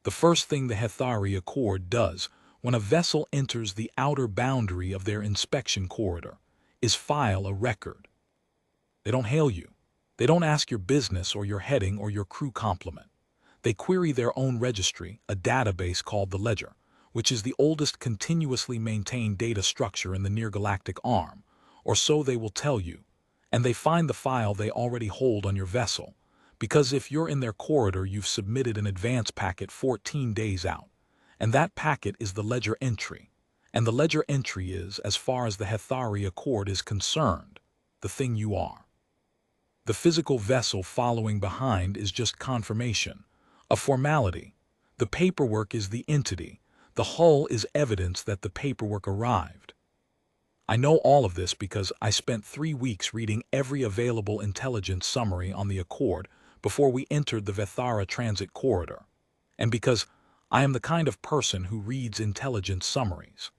The first thing the Hethari Accord does when a vessel enters the outer boundary of their inspection corridor is file a record. They don't hail you. They don't ask your business or your heading or your crew complement. They query their own registry, a database called the Ledger, which is the oldest continuously maintained data structure in the near-galactic arm, or so they will tell you, and they find the file they already hold on your vessel, because if you're in their corridor you've submitted an advance packet 14 days out, and that packet is the ledger entry, and the ledger entry is, as far as the Hethari Accord is concerned, the thing you are. The physical vessel following behind is just confirmation, a formality. The paperwork is the entity. The hull is evidence that the paperwork arrived. I know all of this because I spent 3 weeks reading every available intelligence summary on the Accord before we entered the Hethari transit corridor, and because I am the kind of person who reads intelligence summaries.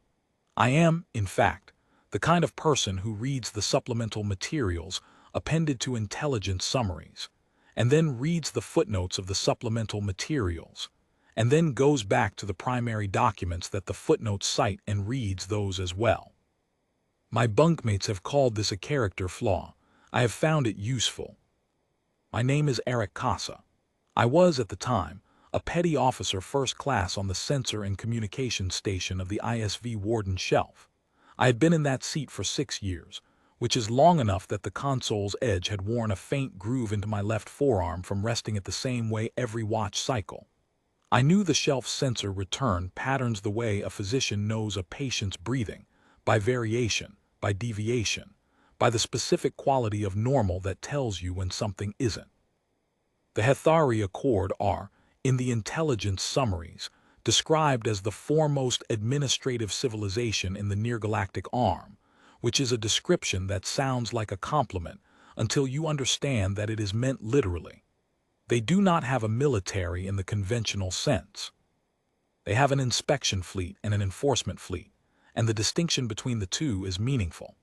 I am, in fact, the kind of person who reads the supplemental materials appended to intelligence summaries, and then reads the footnotes of the supplemental materials, and then goes back to the primary documents that the footnotes cite and reads those as well. My bunkmates have called this a character flaw. I have found it useful. My name is Eric Casa. I was, at the time, a petty officer first class on the sensor and communications station of the ISV Warden shelf. I had been in that seat for 6 years, which is long enough that the console's edge had worn a faint groove into my left forearm from resting it the same way every watch cycle. I knew the shelf sensor return patterns the way a physician knows a patient's breathing, by variation, by deviation, by the specific quality of normal that tells you when something isn't. The Hethari Accord are, in the intelligence summaries, described as the foremost administrative civilization in the near-galactic arm, which is a description that sounds like a compliment until you understand that it is meant literally. They do not have a military in the conventional sense. They have an inspection fleet and an enforcement fleet, and the distinction between the two is meaningful.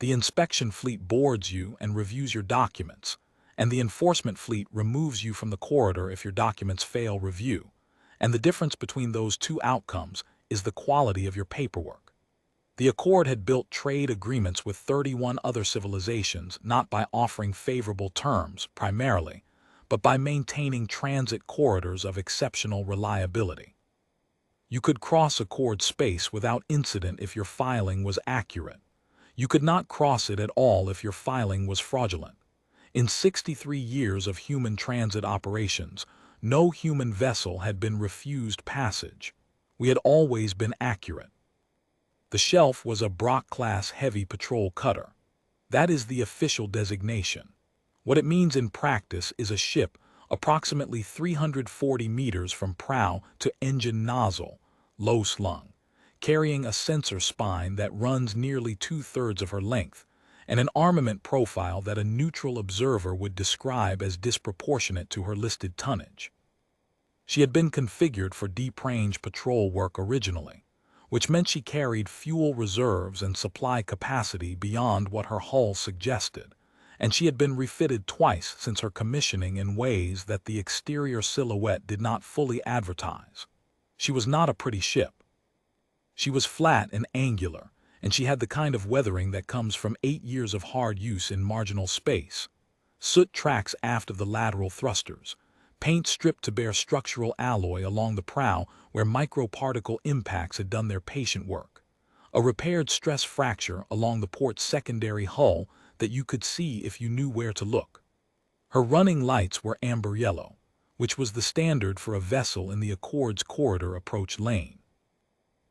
The inspection fleet boards you and reviews your documents, and the enforcement fleet removes you from the corridor if your documents fail review, and the difference between those two outcomes is the quality of your paperwork. The Accord had built trade agreements with 31 other civilizations not by offering favorable terms, primarily, but by maintaining transit corridors of exceptional reliability. You could cross Accord space without incident if your filing was accurate. You could not cross it at all if your filing was fraudulent. In 63 years of human transit operations, no human vessel had been refused passage. We had always been accurate. The shelf was a Brock-class heavy patrol cutter. That is the official designation. What it means in practice is a ship approximately 340 meters from prow to engine nozzle, low-slung, carrying a sensor spine that runs nearly 2/3 of her length, and an armament profile that a neutral observer would describe as disproportionate to her listed tonnage. She had been configured for deep-range patrol work originally, which meant she carried fuel reserves and supply capacity beyond what her hull suggested, and she had been refitted twice since her commissioning in ways that the exterior silhouette did not fully advertise. She was not a pretty ship. She was flat and angular, and she had the kind of weathering that comes from 8 years of hard use in marginal space. Soot tracks aft of the lateral thrusters, paint stripped to bare structural alloy along the prow where microparticle impacts had done their patient work, a repaired stress fracture along the port's secondary hull that you could see if you knew where to look. Her running lights were amber yellow, which was the standard for a vessel in the Accord's corridor approach lane.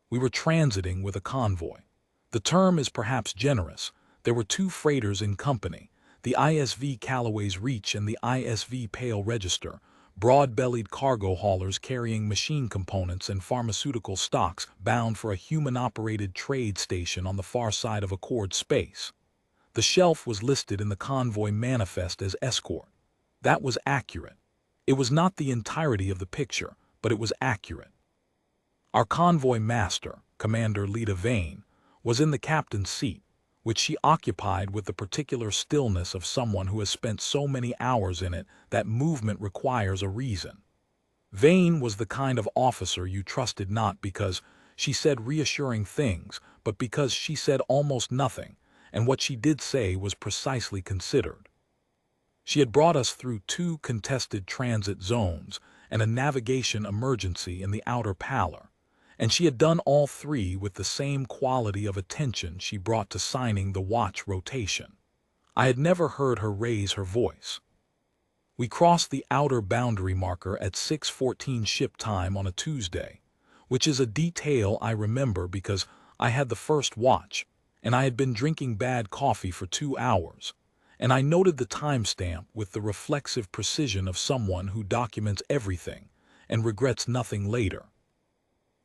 We were transiting with a convoy. The term is perhaps generous. There were 2 freighters in company, the ISV Callaway's Reach and the ISV Pale Register, broad-bellied cargo haulers carrying machine components and pharmaceutical stocks bound for a human-operated trade station on the far side of Accord space. The shelf was listed in the convoy manifest as escort. That was accurate. It was not the entirety of the picture, but it was accurate. Our convoy master, Commander Lita Vane, was in the captain's seat, which she occupied with the particular stillness of someone who has spent so many hours in it that movement requires a reason. Vane was the kind of officer you trusted not because she said reassuring things, but because she said almost nothing, and what she did say was precisely considered. She had brought us through 2 contested transit zones and a navigation emergency in the outer pallor, and she had done all 3 with the same quality of attention she brought to signing the watch rotation. I had never heard her raise her voice. We crossed the outer boundary marker at 6:14 ship time on a Tuesday, which is a detail I remember because I had the first watch, and I had been drinking bad coffee for 2 hours, and I noted the timestamp with the reflexive precision of someone who documents everything and regrets nothing later.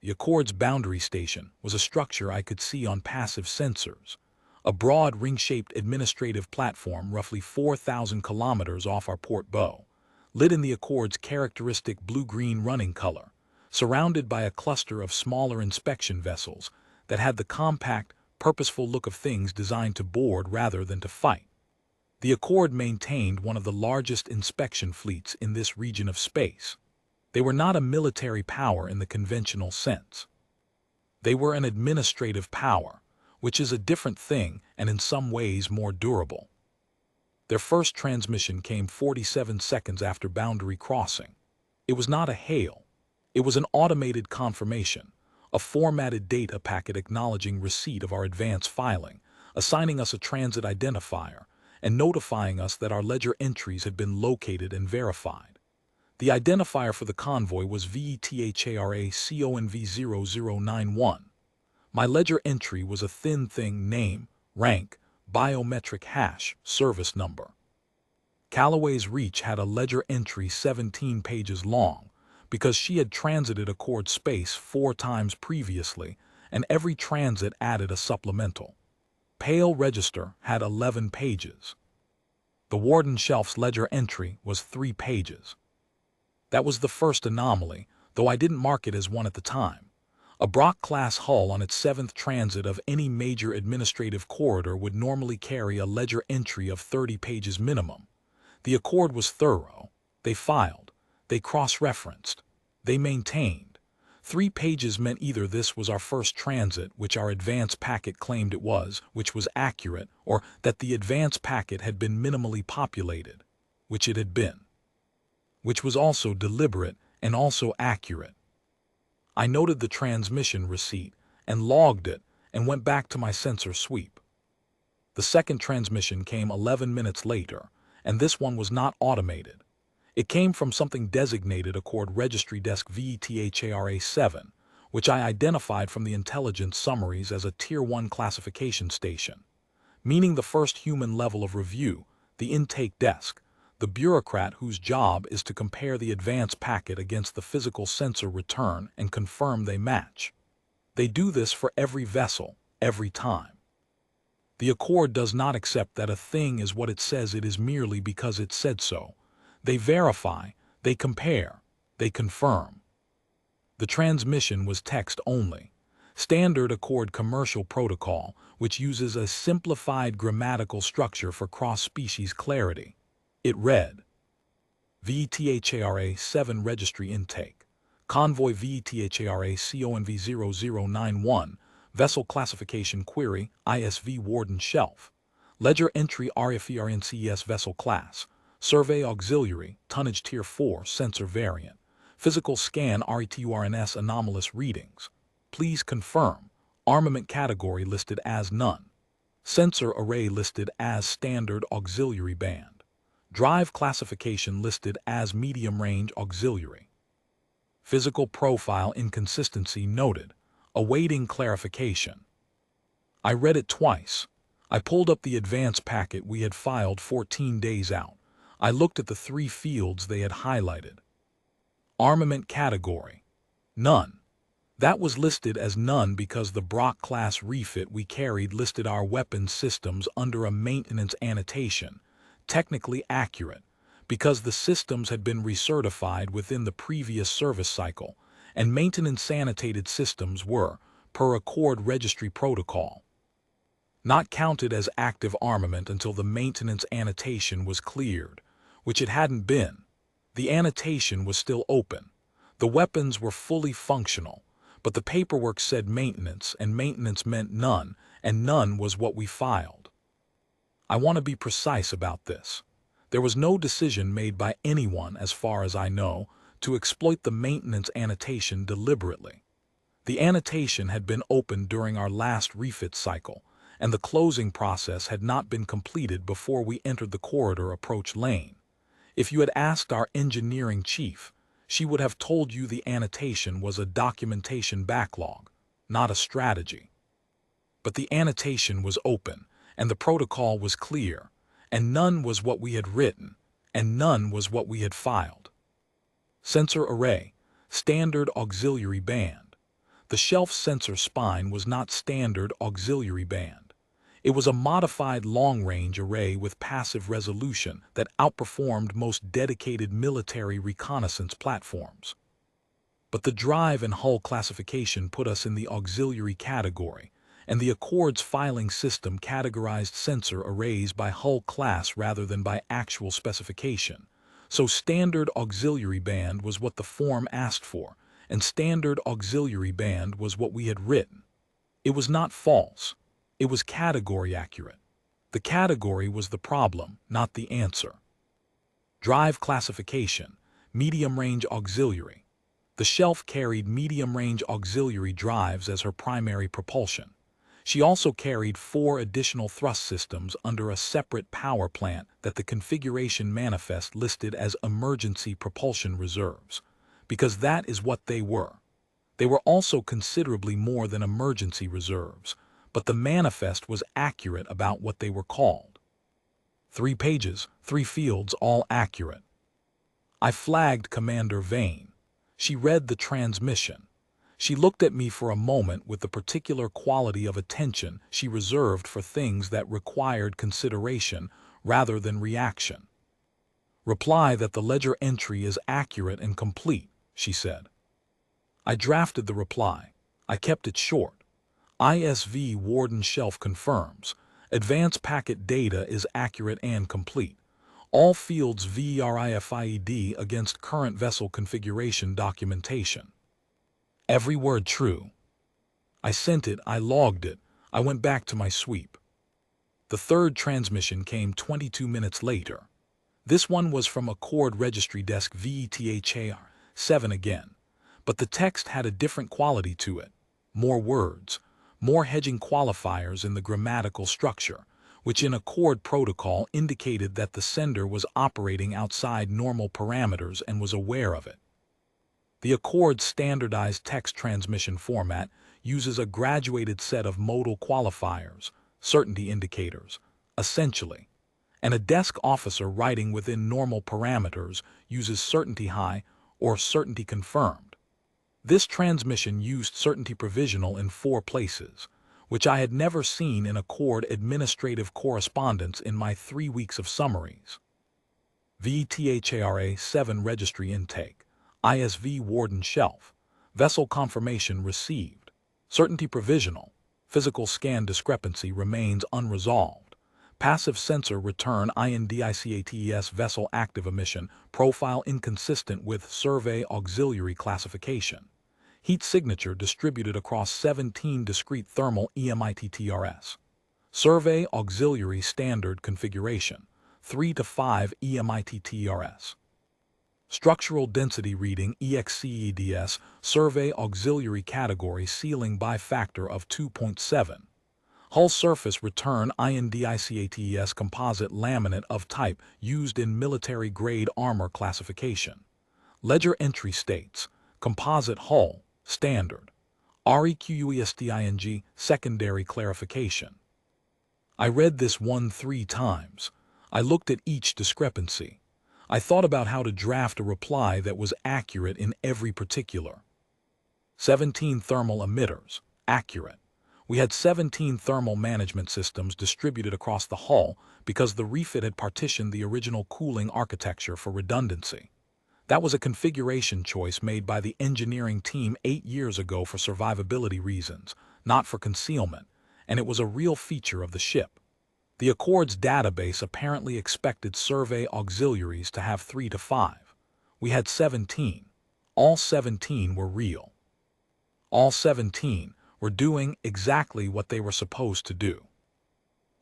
The Accord's boundary station was a structure I could see on passive sensors, a broad ring-shaped administrative platform roughly 4,000 kilometers off our port bow, lit in the Accord's characteristic blue-green running color, surrounded by a cluster of smaller inspection vessels that had the compact, purposeful look of things designed to board rather than to fight. The Accord maintained one of the largest inspection fleets in this region of space. They were not a military power in the conventional sense. They were an administrative power, which is a different thing and in some ways more durable. Their first transmission came 47 seconds after boundary crossing. It was not a hail. It was an automated confirmation, a formatted data packet acknowledging receipt of our advance filing, assigning us a transit identifier, and notifying us that our ledger entries had been located and verified. The identifier for the convoy was Hethari Accord. My ledger entry was a thin thing: name, rank, biometric hash, service number. Calloway's Reach had a ledger entry 17 pages long because she had transited Accord space 4 times previously, and every transit added a supplemental. Pale Register had 11 pages. The Warden Shelf's ledger entry was 3 pages. That was the first anomaly, though I didn't mark it as one at the time. A Brock-class hull on its 7th transit of any major administrative corridor would normally carry a ledger entry of 30 pages minimum. The Accord was thorough. They filed. They cross-referenced. They maintained. 3 pages meant either this was our first transit, which our advance packet claimed it was, which was accurate, or that the advance packet had been minimally populated, which it had been, which was also deliberate and also accurate. I noted the transmission receipt and logged it and went back to my sensor sweep. The second transmission came 11 minutes later, and this one was not automated. It came from something designated Accord Registry Desk Hethari 7, which I identified from the intelligence summaries as a Tier 1 classification station, meaning the first human level of review, the intake desk, the bureaucrat whose job is to compare the advance packet against the physical sensor return and confirm they match. They do this for every vessel, every time. The Accord does not accept that a thing is what it says it is merely because it said so. They verify, they compare, they confirm. The transmission was text only. Standard Accord commercial protocol, which uses a simplified grammatical structure for cross-species clarity. It read: Hethari 7 registry intake. Convoy Hethari CONV0091. Vessel classification query, ISV Warden Shelf. Ledger entry RFERNCES vessel class. Survey auxiliary, tonnage tier 4, sensor variant. Physical scan RETURNS anomalous readings. Please confirm. Armament category listed as none. Sensor array listed as standard auxiliary band. Drive classification listed as medium range auxiliary. Physical profile inconsistency noted. Awaiting clarification. I read it twice. I pulled up the advance packet we had filed 14 days out. I looked at the 3 fields they had highlighted. Armament category: none. That was listed as none because the Brock-class refit we carried listed our weapons systems under a maintenance annotation, technically accurate, because the systems had been recertified within the previous service cycle, and maintenance annotated systems were, per Accord registry protocol, not counted as active armament until the maintenance annotation was cleared, which it hadn't been. The annotation was still open. The weapons were fully functional, but the paperwork said maintenance, and maintenance meant none, and none was what we filed. I want to be precise about this. There was no decision made by anyone, as far as I know, to exploit the maintenance annotation deliberately. The annotation had been opened during our last refit cycle, and the closing process had not been completed before we entered the corridor approach lane. If you had asked our engineering chief, she would have told you the annotation was a documentation backlog, not a strategy. But the annotation was open, and the protocol was clear, and none was what we had written, and none was what we had filed. Sensor array, standard auxiliary band. The shelf sensor spine was not standard auxiliary band. It was a modified long-range array with passive resolution that outperformed most dedicated military reconnaissance platforms. But the drive and hull classification put us in the auxiliary category, and the Accord's filing system categorized sensor arrays by hull class rather than by actual specification. So standard auxiliary band was what the form asked for, and standard auxiliary band was what we had written. It was not false. It was category accurate. The category was the problem, not the answer. Drive classification, medium-range auxiliary. The shelf carried medium-range auxiliary drives as her primary propulsion. She also carried 4 additional thrust systems under a separate power plant that the configuration manifest listed as emergency propulsion reserves, because that is what they were. They were also considerably more than emergency reserves, but the manifest was accurate about what they were called. 3 pages, 3 fields, all accurate. I flagged Commander Vane. She read the transmission. She looked at me for a moment with the particular quality of attention she reserved for things that required consideration rather than reaction. "Reply that the ledger entry is accurate and complete," she said. I drafted the reply. I kept it short. ISV Warden shelf confirms. Advanced packet data is accurate and complete. All fields verified against current vessel configuration documentation. Every word true. I sent it, I logged it, I went back to my sweep. The third transmission came 22 minutes later. This one was from Accord Registry Desk Hethari 7 again, but the text had a different quality to it. More words, more hedging qualifiers in the grammatical structure, which in Accord protocol indicated that the sender was operating outside normal parameters and was aware of it. The Accord standardized text transmission format uses a graduated set of modal qualifiers, certainty indicators, essentially, and a desk officer writing within normal parameters uses certainty high or certainty confirmed. This transmission used certainty provisional in 4 places, which I had never seen in Accord administrative correspondence in my 3 weeks of summaries. Hethari 7 registry intake, ISV Warden shelf, vessel confirmation received, certainty provisional, physical scan discrepancy remains unresolved, passive sensor return INDICATES vessel active emission profile inconsistent with survey auxiliary classification. Heat signature distributed across 17 discrete thermal EMITTRS. Survey auxiliary standard configuration, 3 to 5 EMITTRS. Structural density reading EXCEDS, survey auxiliary category ceiling by factor of 2.7. Hull surface return INDICATES composite laminate of type used in military-grade armor classification. Ledger entry states, composite hull, standard. REQUESTING, secondary clarification. I read this 3 times. I looked at each discrepancy. I thought about how to draft a reply that was accurate in every particular. 17 thermal emitters, accurate. We had 17 thermal management systems distributed across the hull because the refit had partitioned the original cooling architecture for redundancy. That was a configuration choice made by the engineering team 8 years ago for survivability reasons, not for concealment, and it was a real feature of the ship. The Accord's database apparently expected survey auxiliaries to have 3 to 5. We had 17. All 17 were real. All 17 were doing exactly what they were supposed to do.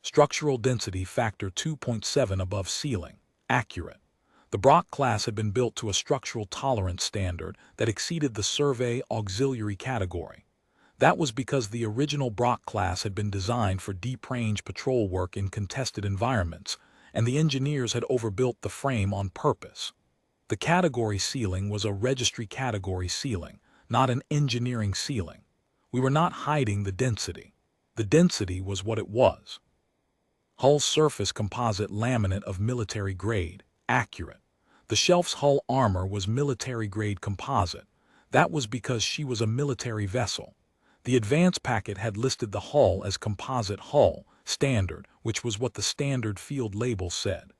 Structural density factor 2.7 above ceiling, accurate. The Brock class had been built to a structural tolerance standard that exceeded the survey auxiliary category. That was because the original Brock class had been designed for deep-range patrol work in contested environments, and the engineers had overbuilt the frame on purpose. The category ceiling was a registry category ceiling, not an engineering ceiling. We were not hiding the density. The density was what it was. Hull surface composite laminate of military grade, accurate. The shelf's hull armor was military grade composite. That was because she was a military vessel. The advance packet had listed the hull as composite hull, standard, which was what the standard field label said.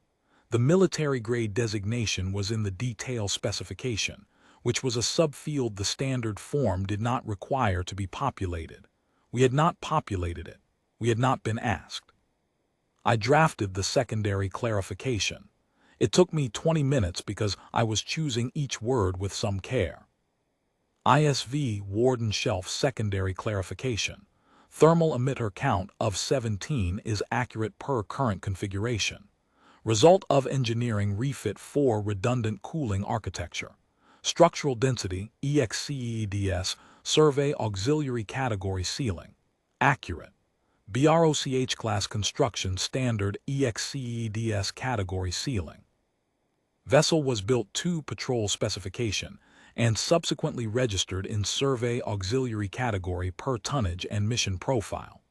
The military grade designation was in the detail specification, which was a subfield the standard form did not require to be populated. We had not populated it. We had not been asked. I drafted the secondary clarification. It took me 20 minutes because I was choosing each word with some care. ISV Warden Shelf Secondary Clarification. Thermal emitter count of 17 is accurate per current configuration. Result of engineering refit for redundant cooling architecture. Structural density, EXCEDS, survey auxiliary category ceiling. Accurate. BROCH class construction standard EXCEDS category ceiling. Vessel was built to patrol specification and subsequently registered in survey auxiliary category per tonnage and mission profile.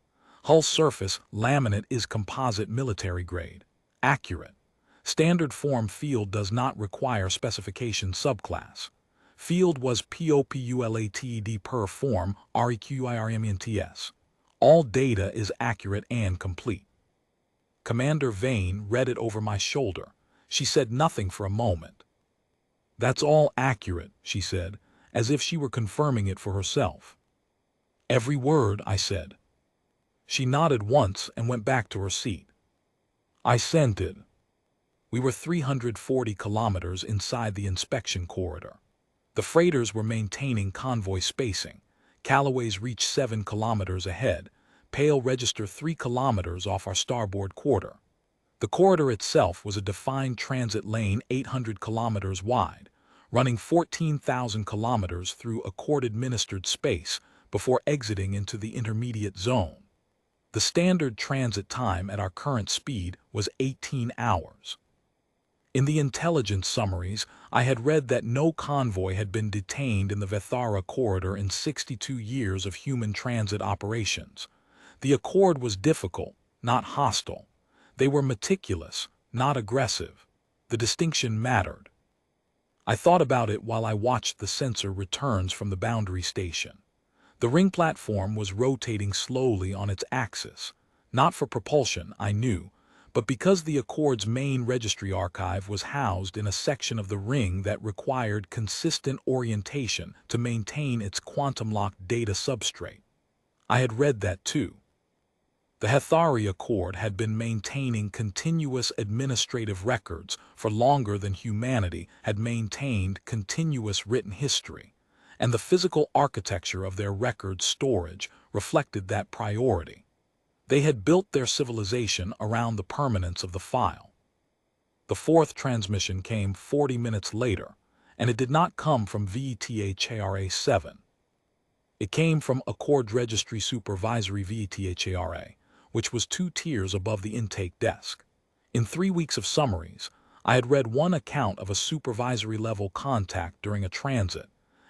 Hull surface laminate is composite military grade. Accurate. Standard form field does not require specification subclass. Field was POPULATED per form REQUIRMNTS. All data is accurate and complete. Commander Vane read it over my shoulder. She said nothing for a moment. That's all accurate, she said, as if she were confirming it for herself. Every word, I said. She nodded once and went back to her seat. I scented. We were 340 kilometers inside the inspection corridor. The freighters were maintaining convoy spacing. Callaways reached 7 kilometers ahead, Pale register 3 kilometers off our starboard quarter. The corridor itself was a defined transit lane 800 kilometers wide, running 14,000 kilometers through Accord-administered space before exiting into the intermediate zone. The standard transit time at our current speed was 18 hours. In the intelligence summaries, I had read that no convoy had been detained in the Hethari corridor in 62 years of human transit operations. The Accord was difficult, not hostile. They were meticulous, not aggressive. The distinction mattered. I thought about it while I watched the sensor returns from the boundary station. The ring platform was rotating slowly on its axis, not for propulsion, I knew, but because the Accord's main registry archive was housed in a section of the ring that required consistent orientation to maintain its quantum-locked data substrate. I had read that too. The Hethari Accord had been maintaining continuous administrative records for longer than humanity had maintained continuous written history, and the physical architecture of their record storage reflected that priority. They had built their civilization around the permanence of the file. The fourth transmission came 40 minutes later, and it did not come from VETHARA-7. It came from Accord Registry Supervisory VETHARA, which was 2 tiers above the intake desk. In 3 weeks of summaries, I had read one account of a supervisory-level contact during a transit,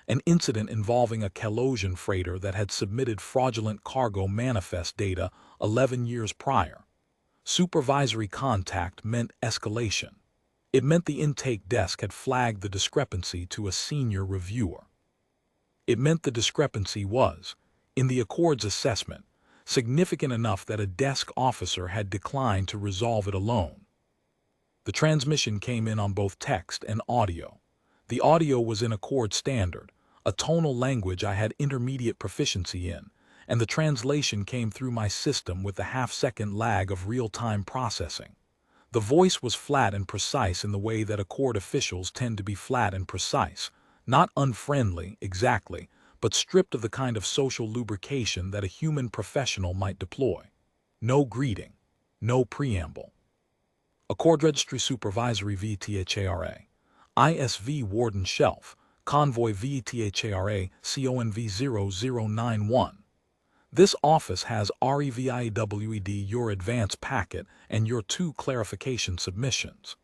an incident involving a Calosian freighter that had submitted fraudulent cargo manifest data 11 years prior. Supervisory contact meant escalation. It meant the intake desk had flagged the discrepancy to a senior reviewer. It meant the discrepancy was, in the Accord's assessment, significant enough that a desk officer had declined to resolve it alone. The transmission came in on both text and audio. The audio was in Accord Standard, a tonal language I had intermediate proficiency in, and the translation came through my system with the half-second lag of real-time processing. The voice was flat and precise in the way that Accord officials tend to be flat and precise, Not unfriendly, exactly, but stripped of the kind of social lubrication that a human professional might deploy. No greeting, no preamble. Accord Registry Supervisory VTHARA. ISV Warden Shelf. Convoy VTHARA CONV0091. This office has REVIWED your advance packet and your 2 clarification submissions.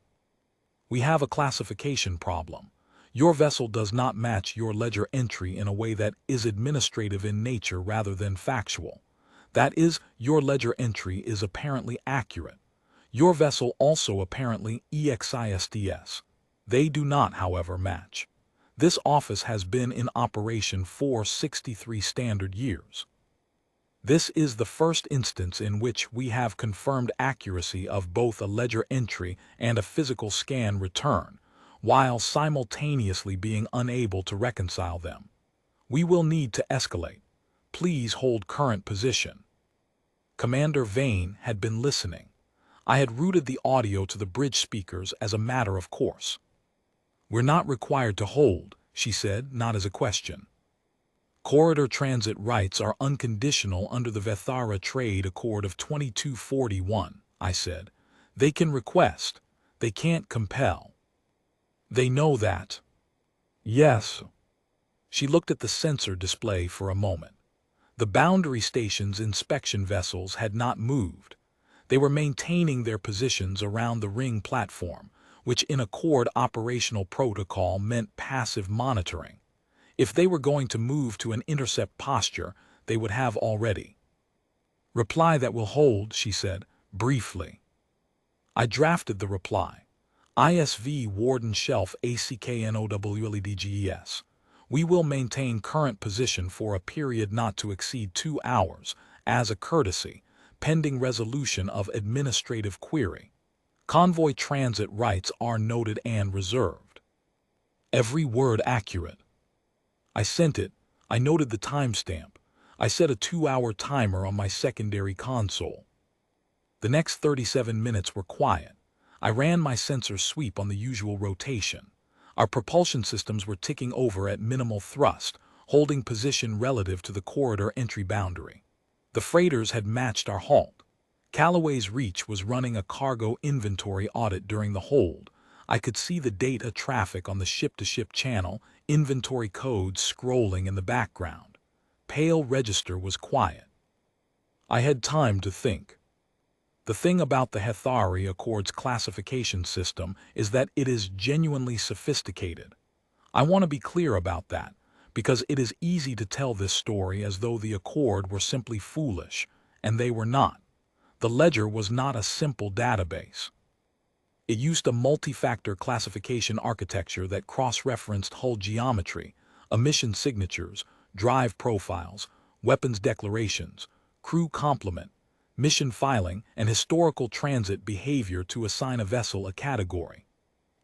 We have a classification problem. Your vessel does not match your ledger entry in a way that is administrative in nature rather than factual. That is, your ledger entry is apparently accurate. Your vessel also apparently EXISTS. They do not, however, match. This office has been in operation for 63 standard years. This is the first instance in which we have confirmed accuracy of both a ledger entry and a physical scan return, while simultaneously being unable to reconcile them. We will need to escalate. Please hold current position. Commander Vane had been listening. I had routed the audio to the bridge speakers as a matter of course. "We're not required to hold," she said, not as a question. "Corridor transit rights are unconditional under the Hethari Trade Accord of 2241, I said. "They can request. They can't compel." "They know that." "Yes." She looked at the sensor display for a moment. The boundary station's inspection vessels had not moved. They were maintaining their positions around the ring platform, which in Accord operational protocol meant passive monitoring. If they were going to move to an intercept posture, they would have already. "Reply that will hold," she said, briefly. I drafted the reply. ISV Warden Shelf ACKNOWLEDGES. We will maintain current position for a period not to exceed 2 hours, as a courtesy, pending resolution of administrative query. Convoy transit rights are noted and reserved. Every word accurate. I sent it. I noted the timestamp. I set a 2-hour timer on my secondary console. The next 37 minutes were quiet. I ran my sensor sweep on the usual rotation. Our propulsion systems were ticking over at minimal thrust, holding position relative to the corridor entry boundary. The freighters had matched our halt. Callaway's Reach was running a cargo inventory audit during the hold. I could see the data traffic on the ship-to-ship channel, inventory codes scrolling in the background. Pale register was quiet. I had time to think. The thing about the Hethari Accord's classification system is that it is genuinely sophisticated. I want to be clear about that, because it is easy to tell this story as though the Accord were simply foolish, and they were not. The ledger was not a simple database. It used a multi-factor classification architecture that cross-referenced hull geometry, emission signatures, drive profiles, weapons declarations, crew complement, mission filing, and historical transit behavior to assign a vessel a category.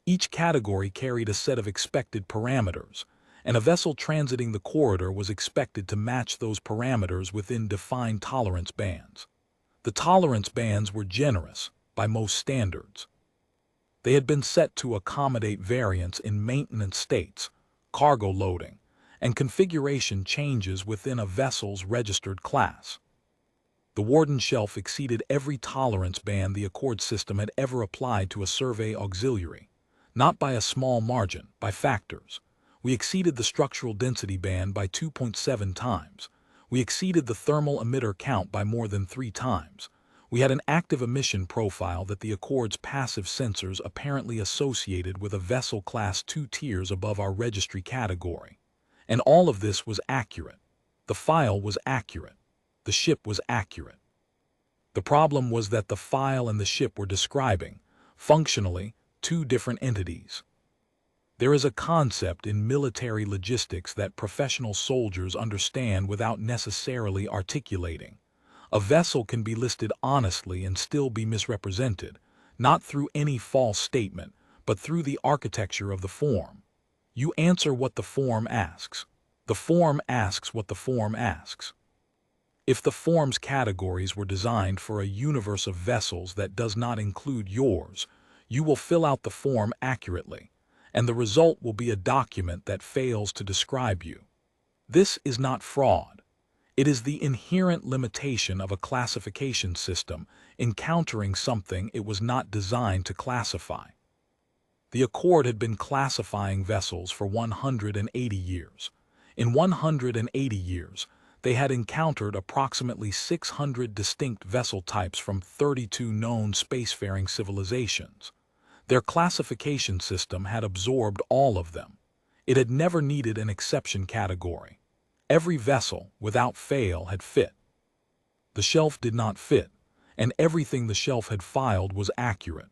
Each category carried a set of expected parameters, and a vessel transiting the corridor was expected to match those parameters within defined tolerance bands. The tolerance bands were generous, by most standards. They had been set to accommodate variance in maintenance states, cargo loading, and configuration changes within a vessel's registered class. The Warden Shelf exceeded every tolerance band the Accord system had ever applied to a survey auxiliary, not by a small margin, by factors. We exceeded the structural density band by 2.7 times. We exceeded the thermal emitter count by more than 3 times. We had an active emission profile that the Accord's passive sensors apparently associated with a vessel class 2 tiers above our registry category. And all of this was accurate. The file was accurate. The ship was accurate. The problem was that the file and the ship were describing, functionally, 2 different entities. There is a concept in military logistics that professional soldiers understand without necessarily articulating. A vessel can be listed honestly and still be misrepresented, not through any false statement, but through the architecture of the form. You answer what the form asks. The form asks what the form asks. If the form's categories were designed for a universe of vessels that does not include yours, you will fill out the form accurately, and the result will be a document that fails to describe you. This is not fraud. It is the inherent limitation of a classification system encountering something it was not designed to classify. The Accord had been classifying vessels for 180 years. In 180 years, they had encountered approximately 600 distinct vessel types from 32 known spacefaring civilizations. Their classification system had absorbed all of them. It had never needed an exception category. Every vessel, without fail, had fit. The shelf did not fit, and everything the shelf had filed was accurate.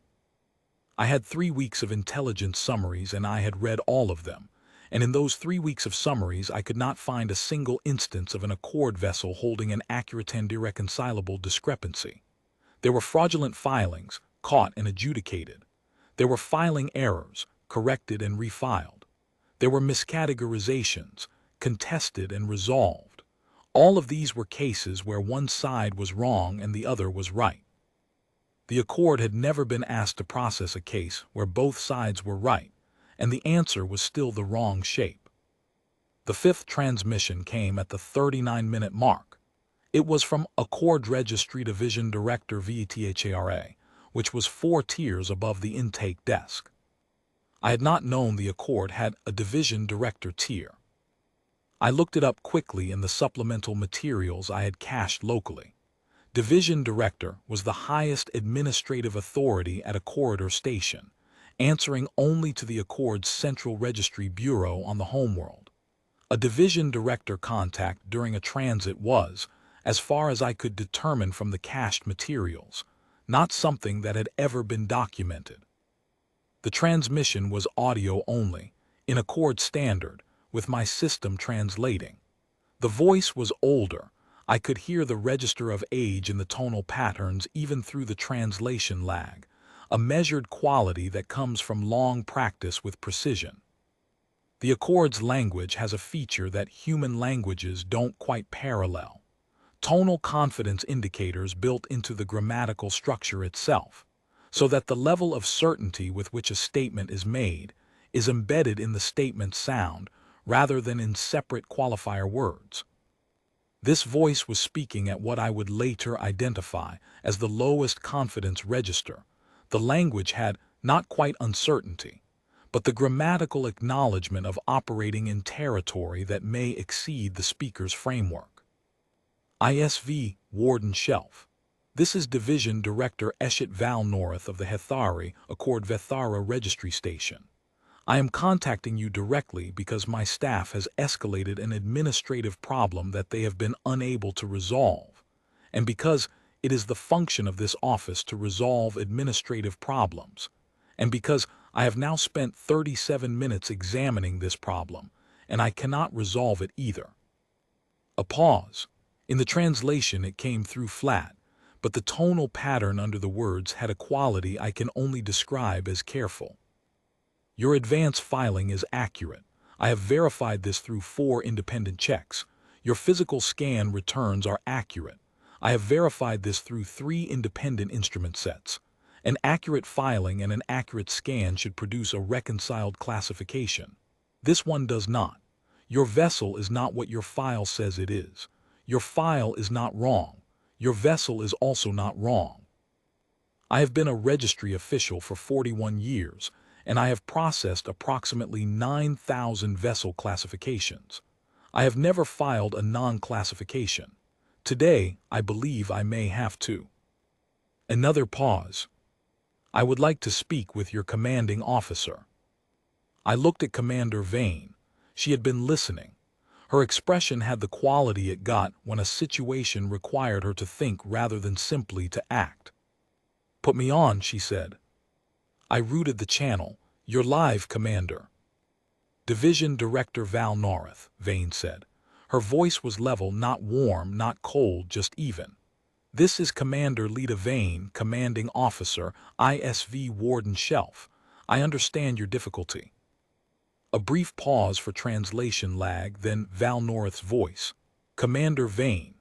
I had 3 weeks of intelligence summaries, and I had read all of them, and in those 3 weeks of summaries I could not find a single instance of an Accord vessel holding an accurate and irreconcilable discrepancy. There were fraudulent filings, caught and adjudicated. There were filing errors, corrected and refiled. There were miscategorizations, contested and resolved. All of these were cases where one side was wrong and the other was right. The Accord had never been asked to process a case where both sides were right, and the answer was still the wrong shape. The fifth transmission came at the 39-minute mark. It was from Accord Registry Division Director Hethari, which was 4 tiers above the intake desk. I had not known the Accord had a Division Director tier. I looked it up quickly in the supplemental materials I had cached locally. Division Director was the highest administrative authority at a corridor station, answering only to the Accord's Central Registry Bureau on the homeworld. A Division Director contact during a transit was, as far as I could determine from the cached materials, not something that had ever been documented. The transmission was audio only, in Accord standard, with my system translating. The voice was older. I could hear the register of age in the tonal patterns even through the translation lag, a measured quality that comes from long practice with precision. The Accord's language has a feature that human languages don't quite parallel: tonal confidence indicators built into the grammatical structure itself, so that the level of certainty with which a statement is made is embedded in the statement's sound rather than in separate qualifier words. This voice was speaking at what I would later identify as the lowest confidence register. The language had not quite uncertainty, but the grammatical acknowledgement of operating in territory that may exceed the speaker's framework. ISV Warden Shelf. This is Division Director Eshet Val North of the Hethari Accord Vethara Registry Station. I am contacting you directly because my staff has escalated an administrative problem that they have been unable to resolve, and because it is the function of this office to resolve administrative problems, and because I have now spent 37 minutes examining this problem, and I cannot resolve it either. A pause. In the translation it came through flat, but the tonal pattern under the words had a quality I can only describe as careful. Your advance filing is accurate. I have verified this through 4 independent checks. Your physical scan returns are accurate. I have verified this through 3 independent instrument sets. An accurate filing and an accurate scan should produce a reconciled classification. This one does not. Your vessel is not what your file says it is. Your file is not wrong. Your vessel is also not wrong. I have been a registry official for 41 years, and I have processed approximately 9,000 vessel classifications. I have never filed a non-classification. Today, I believe I may have to. Another pause. I would like to speak with your commanding officer. I looked at Commander Vane. She had been listening. Her expression had the quality it got when a situation required her to think rather than simply to act. "Put me on," she said. I routed the channel. "You're live, Commander." "Division Director Val North," Vane said. Her voice was level, not warm, not cold, just even. "This is Commander Lita Vane, Commanding Officer, ISV Warden Shelf. I understand your difficulty." A brief pause for translation lag, then Val North's voice. "Commander Vane,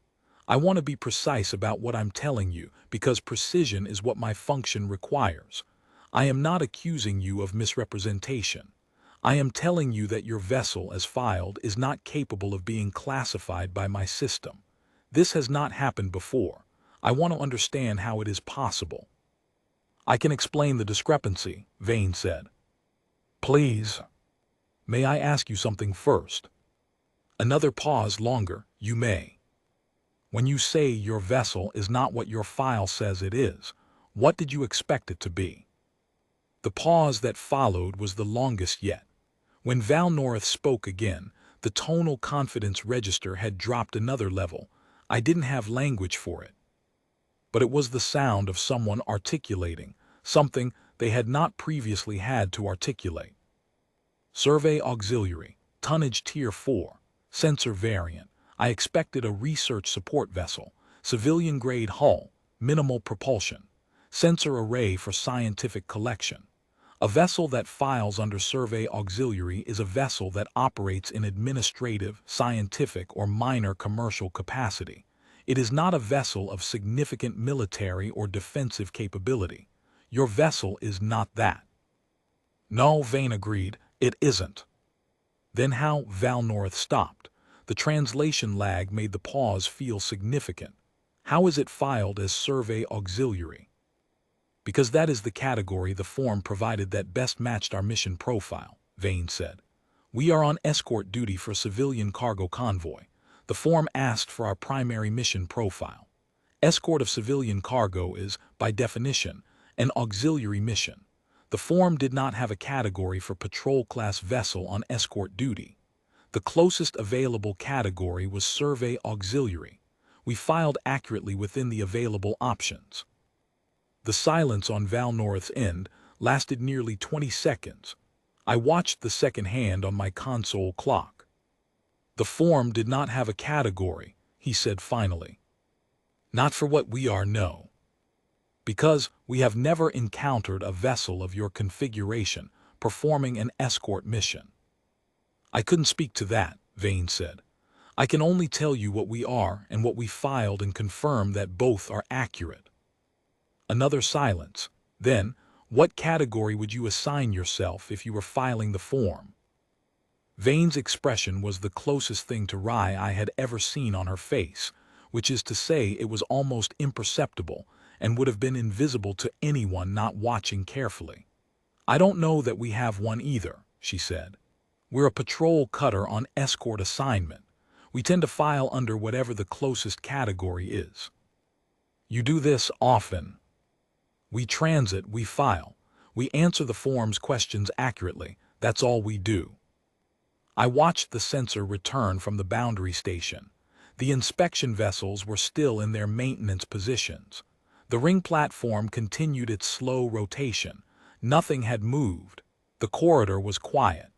I want to be precise about what I'm telling you because precision is what my function requires. I am not accusing you of misrepresentation. I am telling you that your vessel as filed is not capable of being classified by my system. This has not happened before. I want to understand how it is possible. I can explain the discrepancy, Vane said. Please. May I ask you something first? Another pause longer, you may. When you say your vessel is not what your file says it is, what did you expect it to be? The pause that followed was the longest yet. When Val North spoke again, the tonal confidence register had dropped another level. I didn't have language for it. But it was the sound of someone articulating something they had not previously had to articulate. Survey auxiliary, tonnage tier 4, sensor variant. I expected a research support vessel, civilian-grade hull, minimal propulsion, sensor array for scientific collection. A vessel that files under survey auxiliary is a vessel that operates in administrative, scientific, or minor commercial capacity. It is not a vessel of significant military or defensive capability. Your vessel is not that. No, Vane agreed, it isn't. Then how? Val North stopped. The translation lag made the pause feel significant. How is it filed as survey auxiliary? Because that is the category the form provided that best matched our mission profile, Vane said. We are on escort duty for civilian cargo convoy. The form asked for our primary mission profile. Escort of civilian cargo is, by definition, an auxiliary mission. The form did not have a category for patrol-class vessel on escort duty. The closest available category was survey auxiliary. We filed accurately within the available options. The silence on Val North's end lasted nearly 20 seconds. I watched the second hand on my console clock. The form did not have a category, he said finally. Not for what we are, no. Because we have never encountered a vessel of your configuration performing an escort mission. I couldn't speak to that, Vane said. I can only tell you what we are and what we filed and confirm that both are accurate. Another silence. Then, what category would you assign yourself if you were filing the form? Vane's expression was the closest thing to wry I had ever seen on her face, which is to say it was almost imperceptible and would have been invisible to anyone not watching carefully. I don't know that we have one either, she said. We're a patrol cutter on escort assignment. We tend to file under whatever the closest category is. You do this often. We transit, we file. We answer the form's questions accurately. That's all we do. I watched the sensor return from the boundary station. The inspection vessels were still in their maintenance positions. The ring platform continued its slow rotation. Nothing had moved. The corridor was quiet.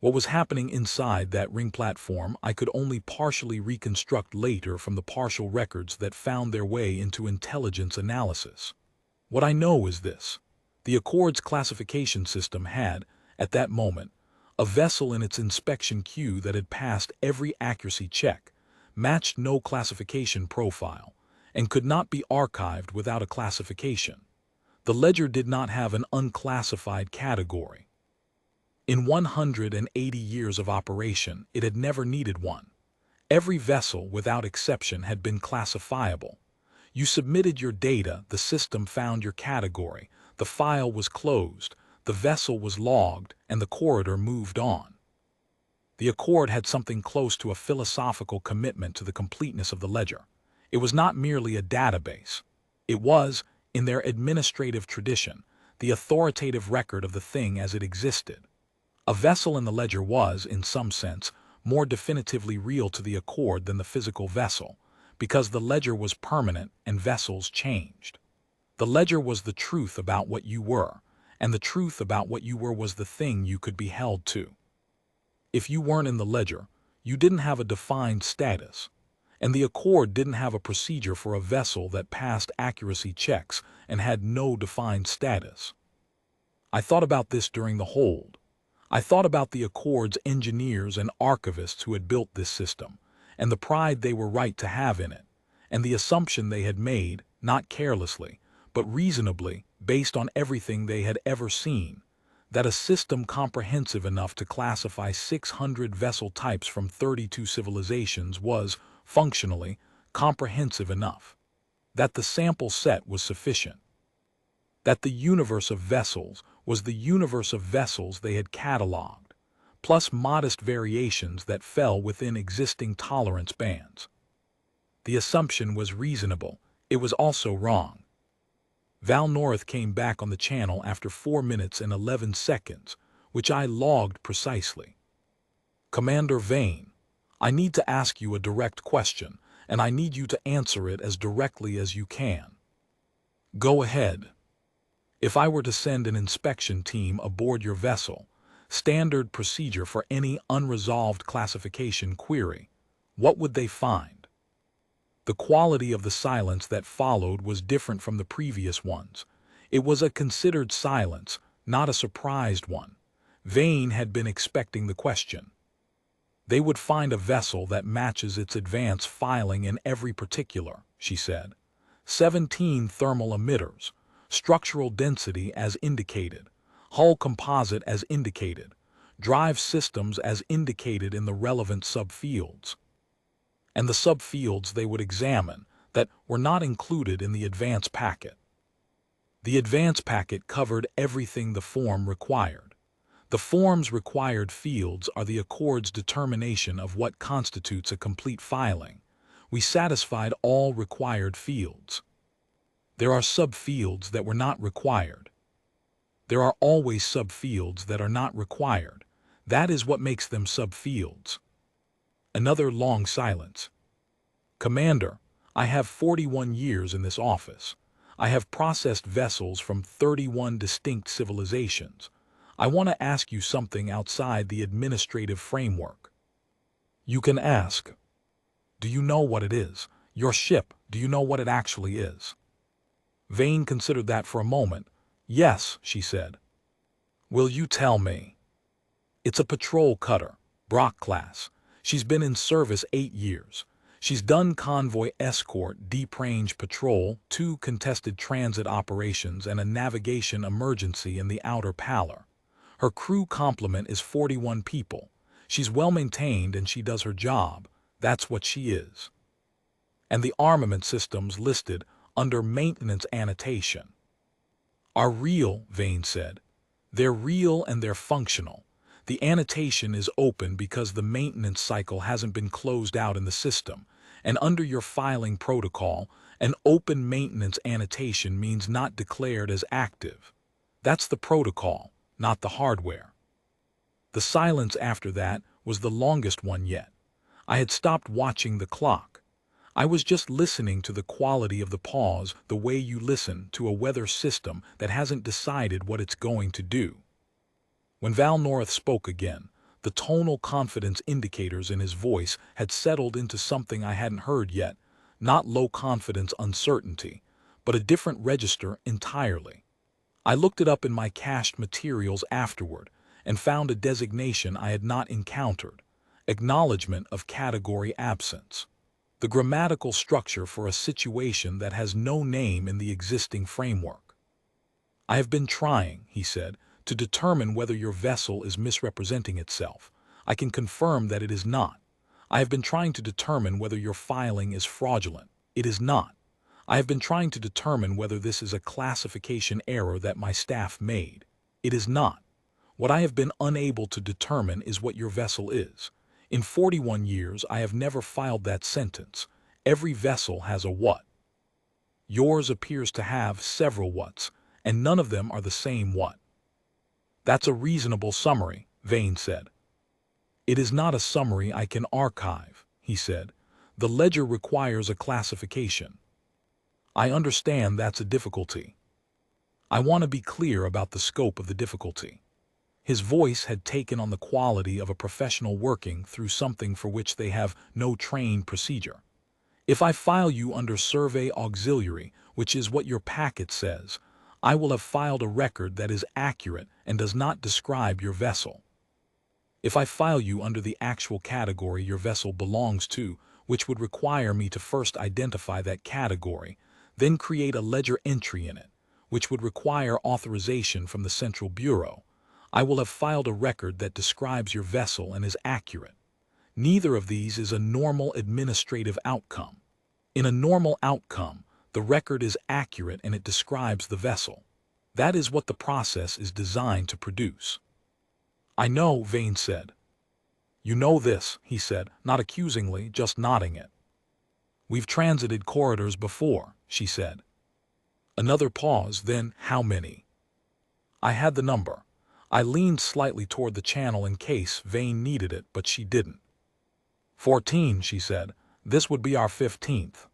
What was happening inside that ring platform I could only partially reconstruct later from the partial records that found their way into intelligence analysis. What I know is this. The Accord's classification system had, at that moment, a vessel in its inspection queue that had passed every accuracy check, matched no classification profile, and could not be archived without a classification. The ledger did not have an unclassified category. In 180 years of operation, it had never needed one. Every vessel, without exception, had been classifiable. You submitted your data, the system found your category, the file was closed, the vessel was logged, and the corridor moved on. The Accord had something close to a philosophical commitment to the completeness of the ledger. It was not merely a database. It was, in their administrative tradition, the authoritative record of the thing as it existed. A vessel in the ledger was, in some sense, more definitively real to the Accord than the physical vessel, because the ledger was permanent and vessels changed. The ledger was the truth about what you were, and the truth about what you were was the thing you could be held to. If you weren't in the ledger, you didn't have a defined status, and the Accord didn't have a procedure for a vessel that passed accuracy checks and had no defined status. I thought about this during the hold. I thought about the Accord's engineers and archivists who had built this system, and the pride they were right to have in it, and the assumption they had made, not carelessly, but reasonably, based on everything they had ever seen, that a system comprehensive enough to classify 600 vessel types from 32 civilizations was, functionally, comprehensive enough. That the sample set was sufficient. That the universe of vessels was the universe of vessels they had cataloged, plus modest variations that fell within existing tolerance bands. The assumption was reasonable. It was also wrong. Val North came back on the channel after 4 minutes and 11 seconds, which I logged precisely. Commander Vane, I need to ask you a direct question, and I need you to answer it as directly as you can. Go ahead. If I were to send an inspection team aboard your vessel, standard procedure for any unresolved classification query, what would they find? The quality of the silence that followed was different from the previous ones. It was a considered silence, not a surprised one. Vane had been expecting the question. They would find a vessel that matches its advance filing in every particular, she said. 17 thermal emitters, structural density as indicated, hull composite as indicated, drive systems as indicated in the relevant subfields. And the subfields they would examine that were not included in the advance packet. The advance packet covered everything the form required. The form's required fields are the Accord's determination of what constitutes a complete filing. We satisfied all required fields. There are subfields that were not required. There are always subfields that are not required. That is what makes them subfields. Another long silence. Commander, I have 41 years in this office. I have processed vessels from 31 distinct civilizations. I want to ask you something outside the administrative framework. You can ask. Do you know what it is? Your ship, do you know what it actually is? Vane considered that for a moment. Yes, she said. Will you tell me? It's a patrol cutter, Brock class. She's been in service 8 years. She's done convoy escort, deep range patrol, 2 contested transit operations, and a navigation emergency in the outer pallor. Her crew complement is 41 people. She's well maintained and she does her job. That's what she is. And the armament systems listed under maintenance annotation are real, Vane said. They're real and they're functional. The annotation is open because the maintenance cycle hasn't been closed out in the system, and under your filing protocol, an open maintenance annotation means not declared as active. That's the protocol, not the hardware. The silence after that was the longest one yet. I had stopped watching the clock. I was just listening to the quality of the pause, the way you listen to a weather system that hasn't decided what it's going to do. When Val North spoke again, the tonal confidence indicators in his voice had settled into something I hadn't heard yet, not low confidence uncertainty, but a different register entirely. I looked it up in my cached materials afterward and found a designation I had not encountered, acknowledgement of category absence. The grammatical structure for a situation that has no name in the existing framework. I have been trying, he said, to determine whether your vessel is misrepresenting itself. I can confirm that it is not. I have been trying to determine whether your filing is fraudulent. It is not. I have been trying to determine whether this is a classification error that my staff made. It is not. What I have been unable to determine is what your vessel is. In 41 years, I have never filed that sentence. Every vessel has a what. Yours appears to have several whats, and none of them are the same what. That's a reasonable summary, Vane said. It is not a summary I can archive, he said. The ledger requires a classification. I understand that's a difficulty. I want to be clear about the scope of the difficulty. His voice had taken on the quality of a professional working through something for which they have no trained procedure. If I file you under Survey Auxiliary, which is what your packet says, I will have filed a record that is accurate and does not describe your vessel. If I file you under the actual category your vessel belongs to, which would require me to first identify that category, then create a ledger entry in it, which would require authorization from the Central Bureau, I will have filed a record that describes your vessel and is accurate. Neither of these is a normal administrative outcome. In a normal outcome, the record is accurate and it describes the vessel. That is what the process is designed to produce. I know, Vane said. You know this, he said, not accusingly, just nodding it. We've transited corridors before, she said. Another pause, then how many? I had the number. I leaned slightly toward the channel in case Vane needed it, but she didn't. 14, she said. This would be our 15th.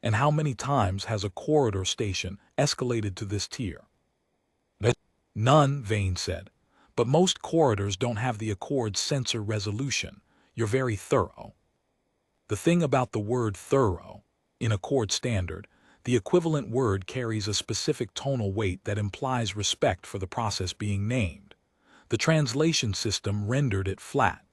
And how many times has a corridor station escalated to this tier? None, Vane said. But most corridors don't have the Accord's sensor resolution. You're very thorough. The thing about the word thorough, in Accord standard, the equivalent word carries a specific tonal weight that implies respect for the process being named. The translation system rendered it flat.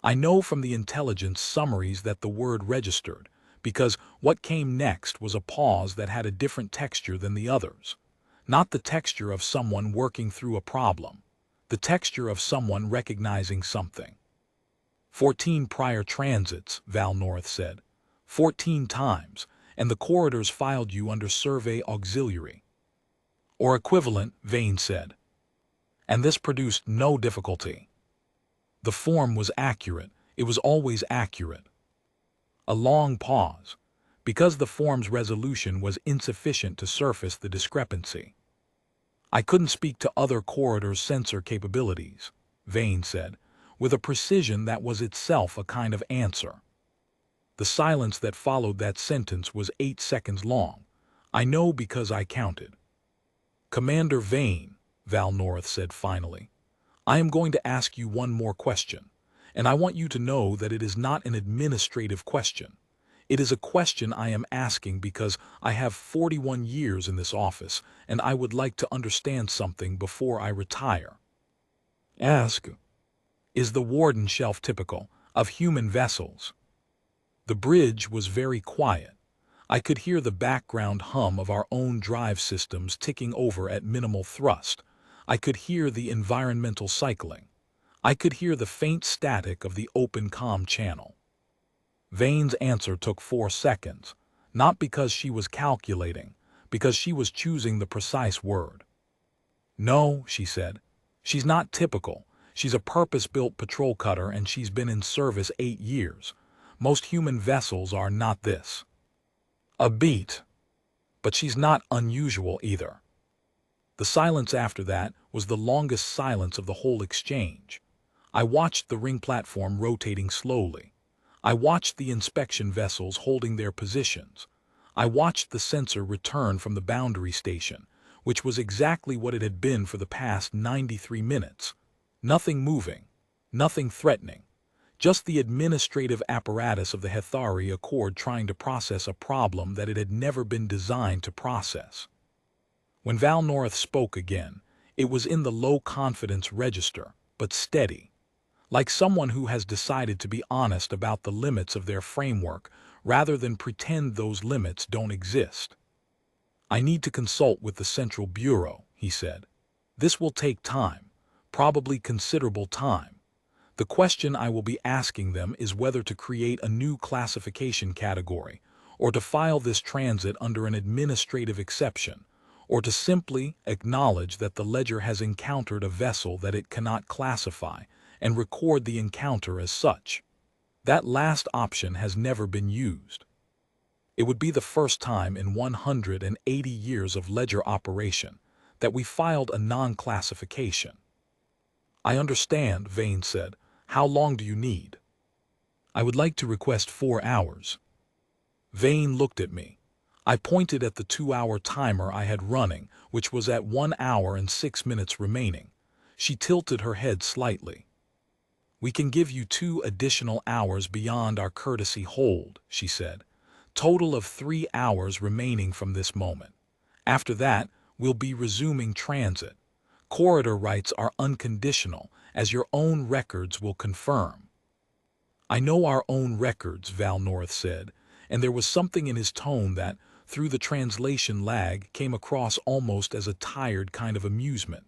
I know from the intelligence summaries that the word registered, because what came next was a pause that had a different texture than the others. Not the texture of someone working through a problem. The texture of someone recognizing something. 14 prior transits, Val North said. 14 times, and the corridors filed you under Survey Auxiliary. Or equivalent, Vane said. And this produced no difficulty. The form was accurate. It was always accurate. A long pause, because the form's resolution was insufficient to surface the discrepancy. I couldn't speak to other corridors' sensor capabilities, Vane said, with a precision that was itself a kind of answer. The silence that followed that sentence was 8 seconds long. I know because I counted. Commander Vane, Val North said finally, I am going to ask you one more question, and I want you to know that it is not an administrative question. It is a question I am asking because I have 41 years in this office, and I would like to understand something before I retire. Ask. Is the Warden shelf typical of human vessels? The bridge was very quiet. I could hear the background hum of our own drive systems ticking over at minimal thrust. I could hear the environmental cycling. I could hear the faint static of the open comm channel. Vane's answer took 4 seconds, not because she was calculating, because she was choosing the precise word. No, she said. She's not typical. She's a purpose-built patrol cutter and she's been in service 8 years. Most human vessels are not this. A beat. But she's not unusual either. The silence after that was the longest silence of the whole exchange. I watched the ring platform rotating slowly. I watched the inspection vessels holding their positions. I watched the sensor return from the boundary station, which was exactly what it had been for the past 93 minutes. Nothing moving, nothing threatening, just the administrative apparatus of the Hethari Accord trying to process a problem that it had never been designed to process. When Val North spoke again, it was in the low-confidence register, but steady. Like someone who has decided to be honest about the limits of their framework rather than pretend those limits don't exist. I need to consult with the Central Bureau, he said. This will take time, probably considerable time. The question I will be asking them is whether to create a new classification category, or to file this transit under an administrative exception, or to simply acknowledge that the ledger has encountered a vessel that it cannot classify, and record the encounter as such. That last option has never been used. It would be the first time in 180 years of ledger operation that we filed a non-classification. I understand, Vane said. How long do you need? I would like to request 4 hours. Vane looked at me. I pointed at the 2-hour timer I had running, which was at 1 hour and 6 minutes remaining. She tilted her head slightly. We can give you 2 additional hours beyond our courtesy hold, she said. Total of 3 hours remaining from this moment. After that, we'll be resuming transit. Corridor rights are unconditional, as your own records will confirm. I know our own records, Val North said, and there was something in his tone that, through the translation lag, came across almost as a tired kind of amusement.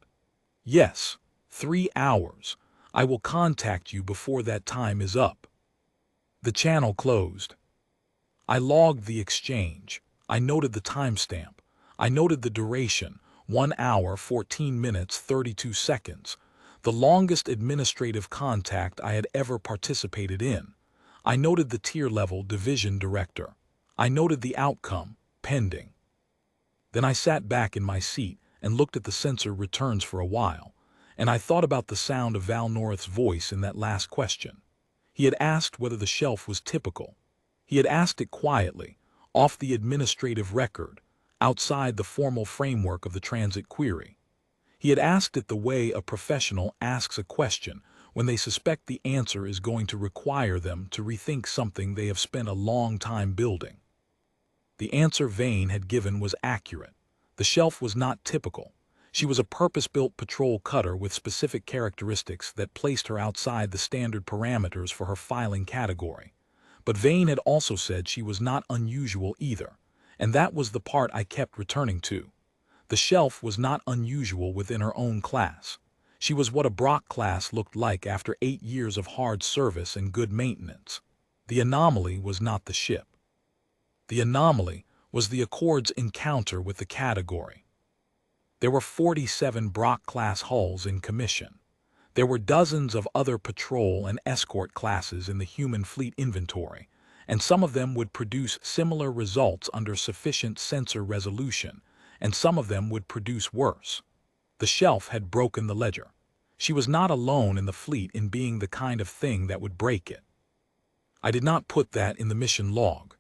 Yes, 3 hours. I will contact you before that time is up. The channel closed. I logged the exchange. I noted the timestamp. I noted the duration, 1 hour, 14 minutes, 32 seconds. The longest administrative contact I had ever participated in. I noted the tier level division director. I noted the outcome, pending. Then I sat back in my seat and looked at the sensor returns for a while, and I thought about the sound of Val North's voice in that last question. He had asked whether the shelf was typical. He had asked it quietly, off the administrative record, outside the formal framework of the transit query. He had asked it the way a professional asks a question when they suspect the answer is going to require them to rethink something they have spent a long time building. The answer Vane had given was accurate. The shelf was not typical. She was a purpose-built patrol cutter with specific characteristics that placed her outside the standard parameters for her filing category. But Vane had also said she was not unusual either, and that was the part I kept returning to. The shelf was not unusual within her own class. She was what a Brock class looked like after 8 years of hard service and good maintenance. The anomaly was not the ship. The anomaly was the Accord's encounter with the category. There were 47 Brock-class hulls in commission. There were dozens of other patrol and escort classes in the human fleet inventory, and some of them would produce similar results under sufficient sensor resolution, and some of them would produce worse. The shelf had broken the ledger. She was not alone in the fleet in being the kind of thing that would break it. I did not put that in the mission log.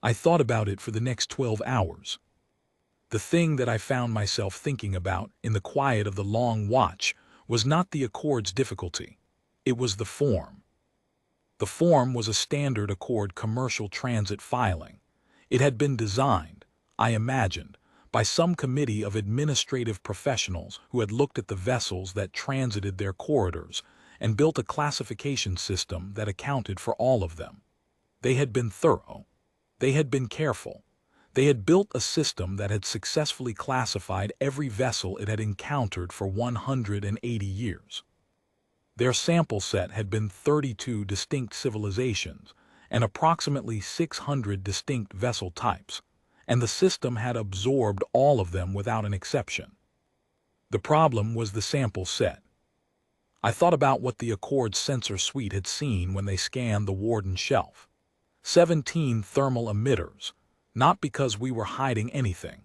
I thought about it for the next 12 hours. The thing that I found myself thinking about in the quiet of the long watch was not the Accord's difficulty. It was the form. The form was a standard Accord commercial transit filing. It had been designed, I imagined, by some committee of administrative professionals who had looked at the vessels that transited their corridors and built a classification system that accounted for all of them. They had been thorough. They had been careful. They had built a system that had successfully classified every vessel it had encountered for 180 years. Their sample set had been 32 distinct civilizations and approximately 600 distinct vessel types, and the system had absorbed all of them without an exception. The problem was the sample set. I thought about what the Accord sensor suite had seen when they scanned the Warden shelf. 17 thermal emitters, not because we were hiding anything,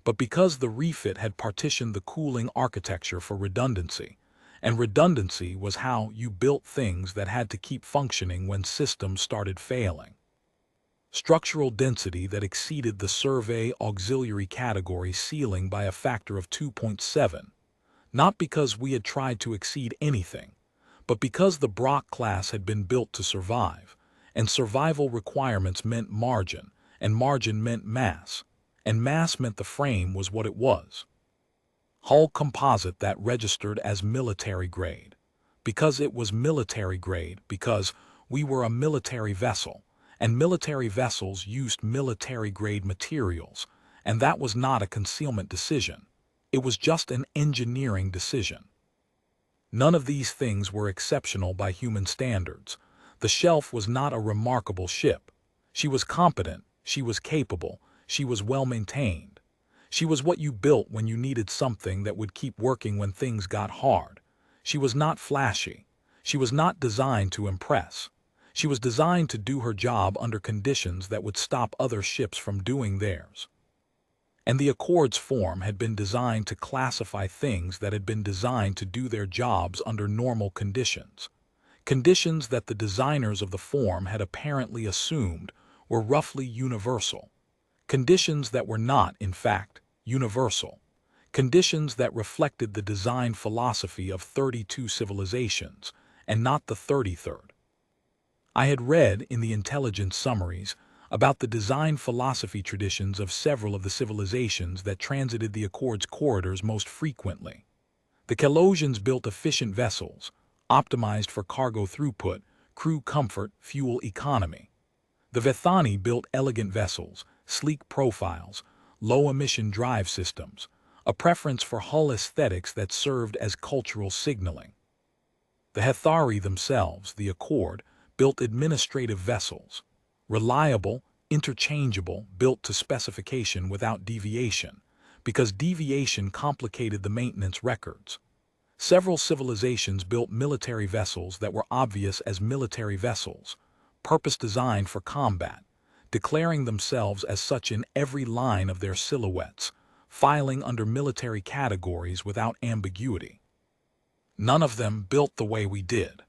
but because the refit had partitioned the cooling architecture for redundancy, and redundancy was how you built things that had to keep functioning when systems started failing. Structural density that exceeded the survey auxiliary category ceiling by a factor of 2.7, not because we had tried to exceed anything, but because the Brock class had been built to survive, and survival requirements meant margin, and margin meant mass, and mass meant the frame was what it was. Hull composite that registered as military grade. Because it was military grade, because we were a military vessel, and military vessels used military grade materials, and that was not a concealment decision. It was just an engineering decision. None of these things were exceptional by human standards. The shelf was not a remarkable ship. She was competent, she was capable, she was well maintained. She was what you built when you needed something that would keep working when things got hard. She was not flashy. She was not designed to impress. She was designed to do her job under conditions that would stop other ships from doing theirs. And the Accord's form had been designed to classify things that had been designed to do their jobs under normal conditions. Conditions that the designers of the form had apparently assumed were roughly universal. Conditions that were not, in fact, universal. Conditions that reflected the design philosophy of 32 civilizations, and not the 33rd. I had read in the intelligence summaries about the design philosophy traditions of several of the civilizations that transited the Accord's corridors most frequently. The Chalosians built efficient vessels, optimized for cargo throughput, crew comfort, fuel economy. The Hethari built elegant vessels, sleek profiles, low-emission drive systems, a preference for hull aesthetics that served as cultural signaling. The Hethari themselves, the Accord, built administrative vessels, reliable, interchangeable, built to specification without deviation, because deviation complicated the maintenance records. Several civilizations built military vessels that were obvious as military vessels, purpose-designed for combat, declaring themselves as such in every line of their silhouettes, filing under military categories without ambiguity. None of them built the way we did.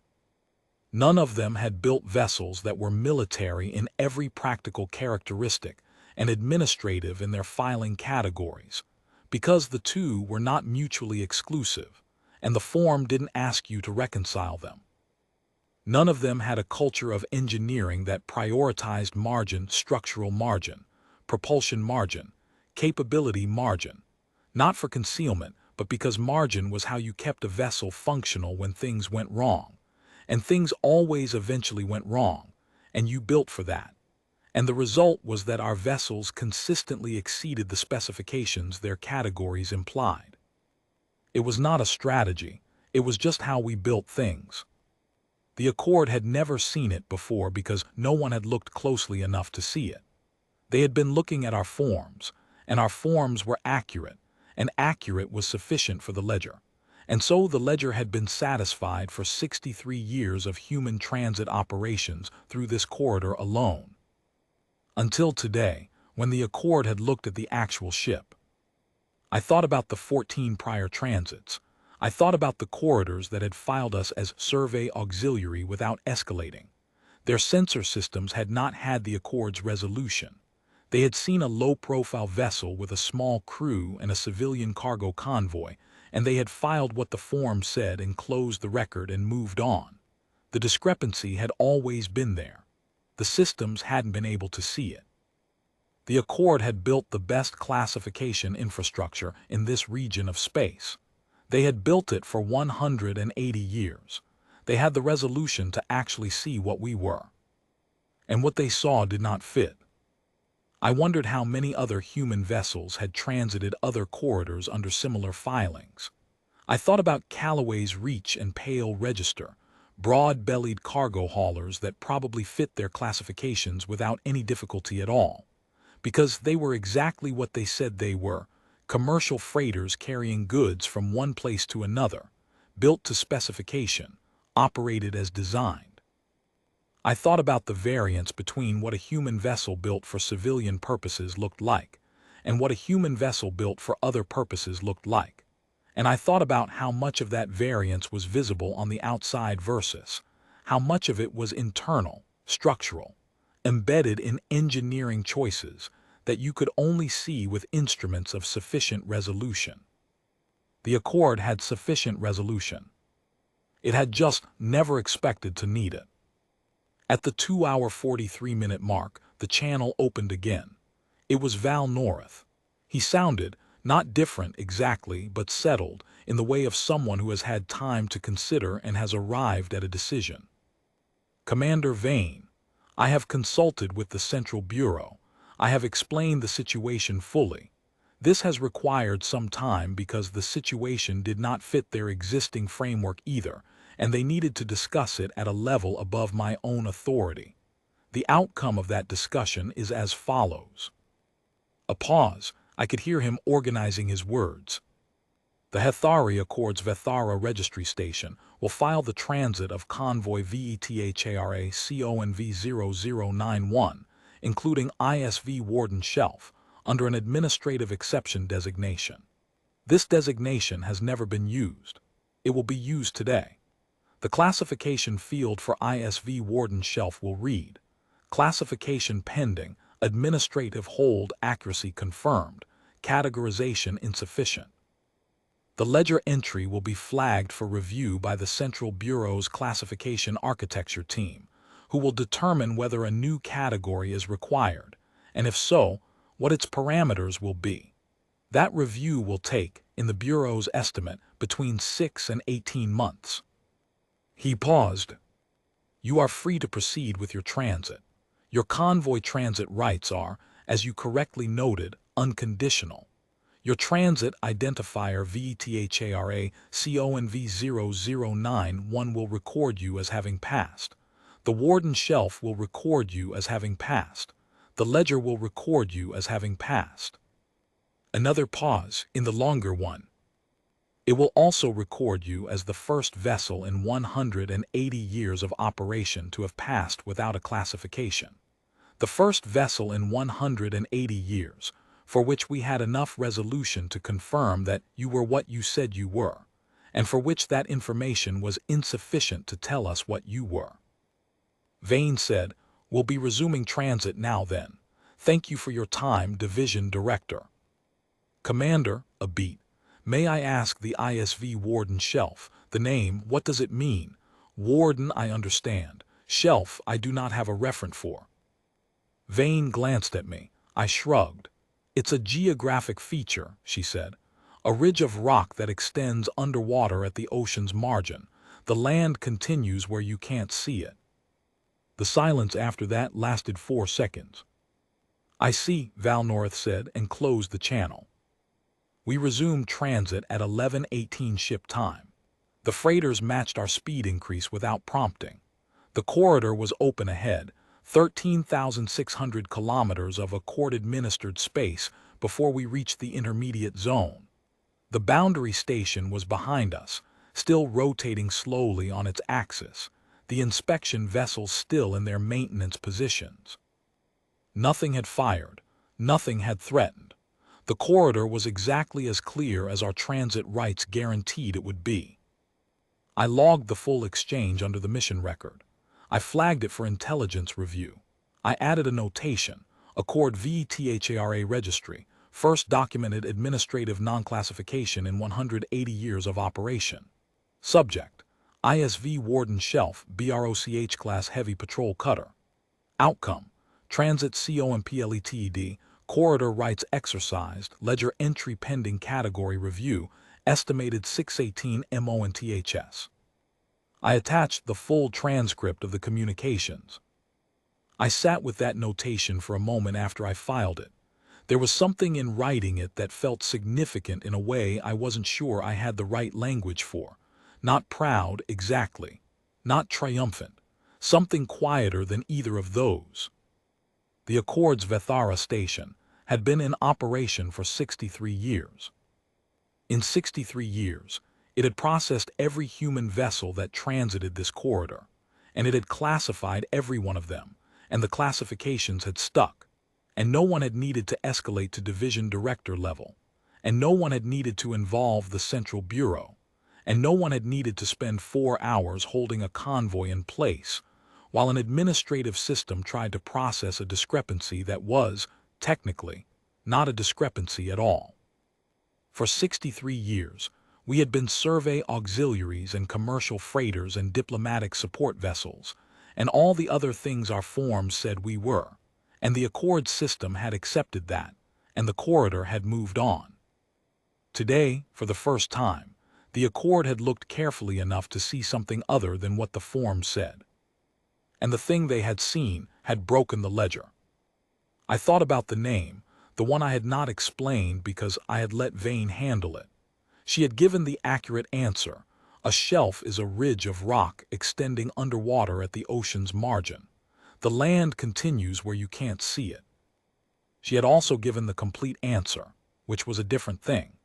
None of them had built vessels that were military in every practical characteristic and administrative in their filing categories, because the two were not mutually exclusive, and the form didn't ask you to reconcile them. None of them had a culture of engineering that prioritized margin, structural margin, propulsion margin, capability margin, not for concealment, but because margin was how you kept a vessel functional when things went wrong. And things always eventually went wrong, and you built for that. And the result was that our vessels consistently exceeded the specifications their categories implied. It was not a strategy, it was just how we built things. The Accord had never seen it before because no one had looked closely enough to see it. They had been looking at our forms, and our forms were accurate, and accurate was sufficient for the ledger. And so the ledger had been satisfied for 63 years of human transit operations through this corridor alone. Until today, when the Accord had looked at the actual ship. I thought about the 14 prior transits. I thought about the corridors that had filed us as survey auxiliary without escalating. Their sensor systems had not had the Accord's resolution. They had seen a low-profile vessel with a small crew and a civilian cargo convoy, and they had filed what the form said and closed the record and moved on. The discrepancy had always been there. The systems hadn't been able to see it. The Accord had built the best classification infrastructure in this region of space. They had built it for 180 years. They had the resolution to actually see what we were. And what they saw did not fit. I wondered how many other human vessels had transited other corridors under similar filings. I thought about Callaway's Reach and Pale Register, broad-bellied cargo haulers that probably fit their classifications without any difficulty at all, because they were exactly what they said they were, commercial freighters carrying goods from one place to another, built to specification, operated as designed. I thought about the variance between what a human vessel built for civilian purposes looked like, and what a human vessel built for other purposes looked like. And I thought about how much of that variance was visible on the outside versus how much of it was internal, structural, embedded in engineering choices that you could only see with instruments of sufficient resolution. The Accord had sufficient resolution. It had just never expected to need it. At the 2-hour 43-minute mark, the channel opened again. It was Val North. He sounded, not different exactly, but settled, in the way of someone who has had time to consider and has arrived at a decision. Commander Vane, I have consulted with the Central Bureau. I have explained the situation fully. This has required some time because the situation did not fit their existing framework either, and they needed to discuss it at a level above my own authority. The outcome of that discussion is as follows. A pause. I could hear him organizing his words. The Hethari Accord's Vethara Registry Station will file the transit of convoy VETHARA CONV0091, including ISV Warden Shelf, under an administrative exception designation. This designation has never been used. It will be used today. The classification field for ISV Warden Shelf will read, Classification pending, administrative hold accuracy confirmed, categorization insufficient. The ledger entry will be flagged for review by the Central Bureau's Classification Architecture team, who will determine whether a new category is required, and if so, what its parameters will be. That review will take, in the Bureau's estimate, between 6 and 18 months. He paused. You are free to proceed with your transit. Your convoy transit rights are, as you correctly noted, unconditional. Your transit identifier Hethari Accord will record you as having passed. The Warden shelf will record you as having passed. The ledger will record you as having passed. Another pause in the longer one. It will also record you as the first vessel in 180 years of operation to have passed without a classification. The first vessel in 180 years, for which we had enough resolution to confirm that you were what you said you were, and for which that information was insufficient to tell us what you were. Vane said, "We'll be resuming transit now then. Thank you for your time, Division Director." Commander, a beat. May I ask the ISV Warden shelf, the name, what does it mean? Warden, I understand. Shelf, I do not have a referent for. Vane glanced at me. I shrugged. It's a geographic feature, she said. A ridge of rock that extends underwater at the ocean's margin. The land continues where you can't see it. The silence after that lasted 4 seconds. I see, Valnorth said, and closed the channel. We resumed transit at 11:18 ship time. The freighters matched our speed increase without prompting. The corridor was open ahead, 13,600 kilometers of Accord-administered space before we reached the intermediate zone. The boundary station was behind us, still rotating slowly on its axis, the inspection vessels still in their maintenance positions. Nothing had fired, nothing had threatened. The corridor was exactly as clear as our transit rights guaranteed it would be. I logged the full exchange under the mission record. I flagged it for intelligence review. I added a notation, Accord Hethari Registry, first documented administrative non-classification in 180 years of operation. Subject, ISV Warden Shelf, BROCH Class Heavy Patrol Cutter. Outcome, Transit COMPLETED, Corridor Rights Exercised, Ledger Entry Pending Category Review, Estimated 618 MO and THS. I attached the full transcript of the communications. I sat with that notation for a moment after I filed it. There was something in writing it that felt significant in a way I wasn't sure I had the right language for. Not proud, exactly. Not triumphant. Something quieter than either of those. The Accord's Hethari station had been in operation for 63 years. In 63 years, it had processed every human vessel that transited this corridor, and it had classified every one of them, and the classifications had stuck, and no one had needed to escalate to division director level, and no one had needed to involve the Central Bureau, and no one had needed to spend 4 hours holding a convoy in place, while an administrative system tried to process a discrepancy that was, technically, not a discrepancy at all. For 63 years, we had been survey auxiliaries and commercial freighters and diplomatic support vessels, and all the other things our forms said we were, and the Accord system had accepted that, and the corridor had moved on. Today, for the first time, the Accord had looked carefully enough to see something other than what the form said. And the thing they had seen had broken the ledger. I thought about the name, the one I had not explained because I had let Vane handle it. She had given the accurate answer. A shelf is a ridge of rock extending underwater at the ocean's margin. The land continues where you can't see it. She had also given the complete answer, which was a different thing.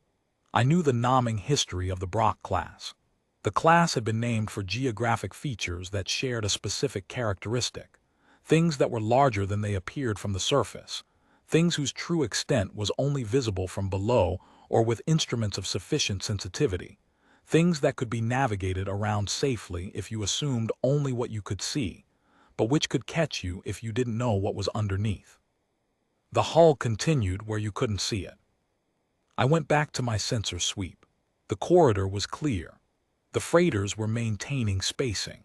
I knew the naming history of the Brock class. The class had been named for geographic features that shared a specific characteristic, things that were larger than they appeared from the surface, things whose true extent was only visible from below or with instruments of sufficient sensitivity, things that could be navigated around safely if you assumed only what you could see, but which could catch you if you didn't know what was underneath. The hull continued where you couldn't see it. I went back to my sensor sweep. The corridor was clear. The freighters were maintaining spacing.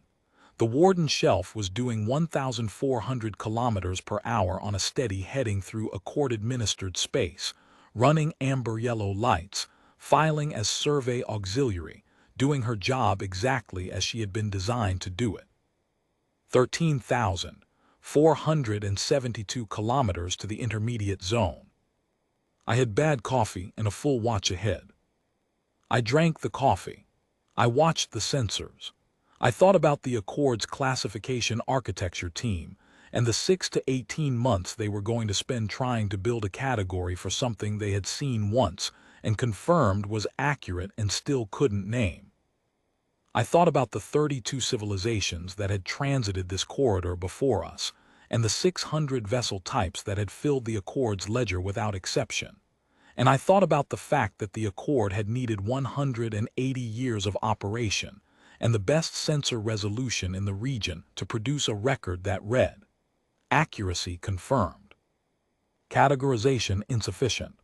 The Warden shelf was doing 1,400 kilometers per hour on a steady heading through Accord-administered space, running amber-yellow lights, filing as survey auxiliary, doing her job exactly as she had been designed to do it. 13,472 kilometers to the intermediate zone. I had bad coffee and a full watch ahead. I drank the coffee. I watched the sensors. I thought about the Accord's classification architecture team and the 6 to 18 months they were going to spend trying to build a category for something they had seen once and confirmed was accurate and still couldn't name. I thought about the 32 civilizations that had transited this corridor before us and the 600 vessel types that had filled the Accord's ledger without exception. And I thought about the fact that the Accord had needed 180 years of operation and the best sensor resolution in the region to produce a record that read, accuracy confirmed, categorization insufficient.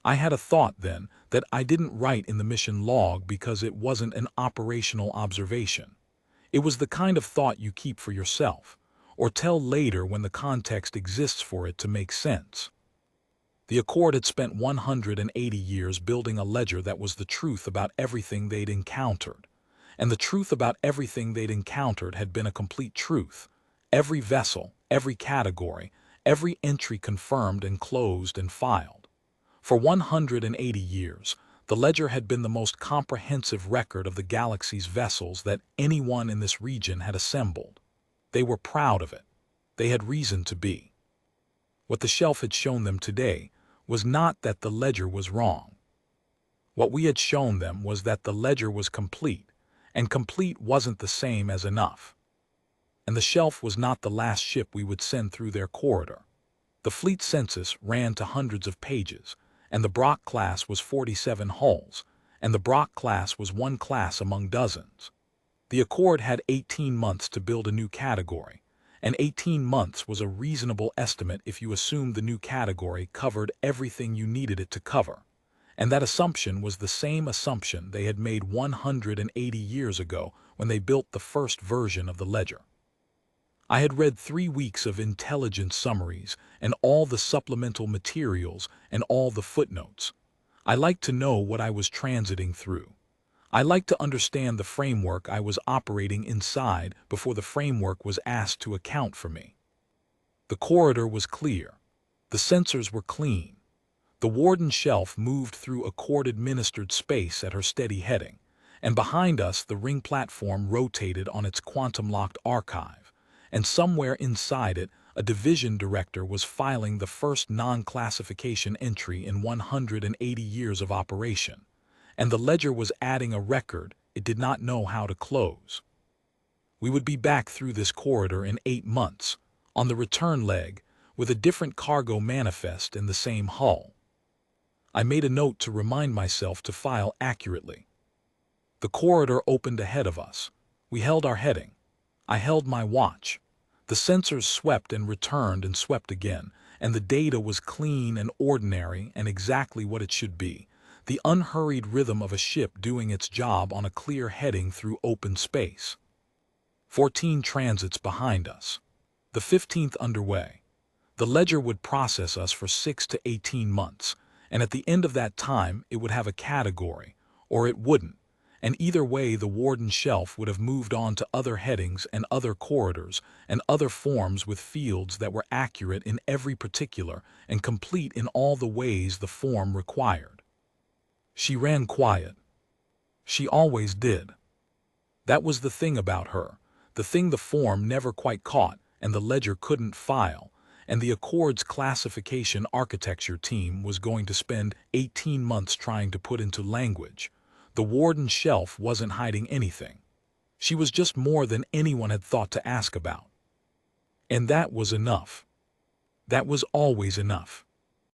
I had a thought then that I didn't write in the mission log because it wasn't an operational observation. It was the kind of thought you keep for yourself, or tell later when the context exists for it to make sense. The Accord had spent 180 years building a ledger that was the truth about everything they'd encountered. And the truth about everything they'd encountered had been a complete truth. Every vessel, every category, every entry confirmed and closed and filed. For 180 years, the ledger had been the most comprehensive record of the galaxy's vessels that anyone in this region had assembled. They were proud of it. They had reason to be. What the shelf had shown them today was not that the ledger was wrong. What we had shown them was that the ledger was complete, and complete wasn't the same as enough. And the shelf was not the last ship we would send through their corridor. The fleet census ran to hundreds of pages, and the Brock class was 47 hulls, and the Brock class was one class among dozens. The Accord had 18 months to build a new category, and 18 months was a reasonable estimate if you assumed the new category covered everything you needed it to cover. And that assumption was the same assumption they had made 180 years ago when they built the first version of the ledger. I had read 3 weeks of intelligence summaries and all the supplemental materials and all the footnotes. I liked to know what I was transiting through. I liked to understand the framework I was operating inside before the framework was asked to account for me. The corridor was clear. The sensors were clean. The Warden shelf moved through Accord-administered space at her steady heading, and behind us the ring platform rotated on its quantum-locked archive, and somewhere inside it a division director was filing the first non-classification entry in 180 years of operation, and the ledger was adding a record it did not know how to close. We would be back through this corridor in 8 months, on the return leg, with a different cargo manifest in the same hull. I made a note to remind myself to file accurately. The corridor opened ahead of us. We held our heading. I held my watch. The sensors swept and returned and swept again, and the data was clean and ordinary and exactly what it should be. The unhurried rhythm of a ship doing its job on a clear heading through open space. 14 transits behind us. The 15th underway. The ledger would process us for 6 to 18 months, and at the end of that time it would have a category, or it wouldn't, and either way the Warden shelf would have moved on to other headings and other corridors and other forms with fields that were accurate in every particular and complete in all the ways the form required. She ran quiet. She always did. That was the thing about her, the thing the form never quite caught and the ledger couldn't file, and the Accord's classification architecture team was going to spend 18 months trying to put into language. The Warden shelf wasn't hiding anything. She was just more than anyone had thought to ask about. And that was enough. That was always enough.